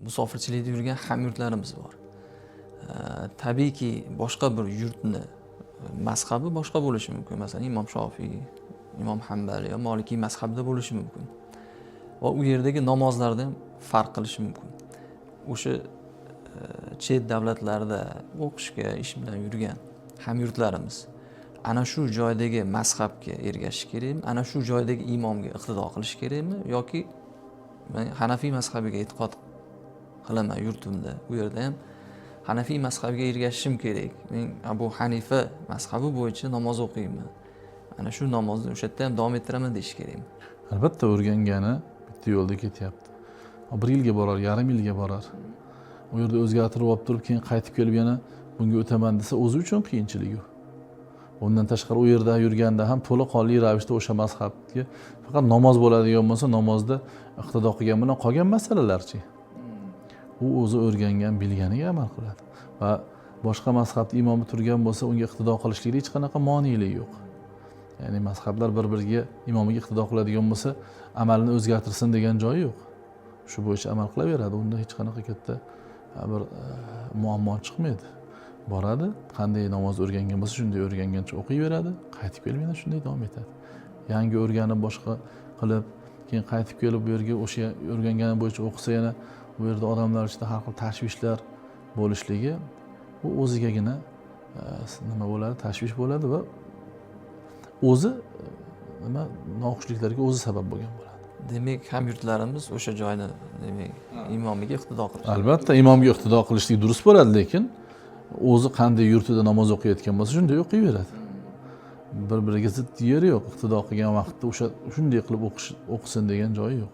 Musofirchilikda yurgan hamyurtlarimiz bor. Tabiiyki boshqa bir yurtni mazhabi boshqa bo'lishi mumkin. Masalan, Imom Shofiy, Imom Hanbali yo Molikiy mazhabida bo'lishi mumkin. Va u yerdagi namozlarda ham farq qilishi mumkin. O'sha chet davlatlarda o'qishga, ish bilan yurgan hamyurtlarimiz ana shu joydagi mazhabga ergashish kerakmi? Ana shu joydagi imomga iqtido qilish kerakmi yoki men Hanafiy mazhabiga e'tiqod qilaman yurtimda. U yerda ham Hanafiy mazhabiga ergashishim kerak. Men Abu Hanifa mazhabi bo'yicha namoz o'qiyman. Ana shu namozni o'sha yerda ham davom ettiraman deyish kerakmi? Albatta o'rgangani bitta yo'lda ketyapti. 1 yilga borar, yarim yilga borar. U yerda o'zgartirib olib turib, keyin qaytib kelib yana bunga o'taman desa, o'zi uchun qiyinchilik u. Undan tashqari u yerda yurganda ham to'laqonli ravishda o'sha mazhabga faqat namoz bo'ladigan bo'lsa, namozda iqtido qilgan bilan qolgan masalalarchi. U o'zi o'rgangan, bilganiga amal qiladi va boshqa mazhabda imomi turgan bo'lsa, unga iqtido qilishlikda hech qanaqa monelik yo'q. Ya'ni mazhablar bir-biriga imomiga iqtido qiladigan bo'lsa, amalni o'zgartirsin degan joyi yo'q. Shu bo'yicha amal qilaveradi. Unda hech qanaqa katta bir muammo chiqmaydi. Boradi, qanday namoz o'rgangan bo'lsa, shunday o'rgangancha o'qiyveradi, qaytib kelib yana shunday davom etadi. Yangi o'rganib boshqa qilib, keyin qaytib kelib bu yerga o'sha o'rgangani bo'yicha o'qisa yana bu yerda odamlar ichida har xil tashvishlar bo'lishligi bu o'zigagina nima bo'ladi, tashvish bo'ladi va o'zi nima noxushliklarga o'zi sabab bo'lgan bo'ladi. Demak, hamyurtlarimiz o'sha joyni demak imomiga iqtido qilish. Albatta imomga iqtido qilishlik durust bo'ladi, lekin o'zi qanday yurtida namoz o'qiyotgan bo'lsa, shunday o'qiyveradi. Bir-biriga zid yeri yo'q. Iqtido qilgan vaqtda o'sha shunday qilib o'qisin degan joyi yo'q.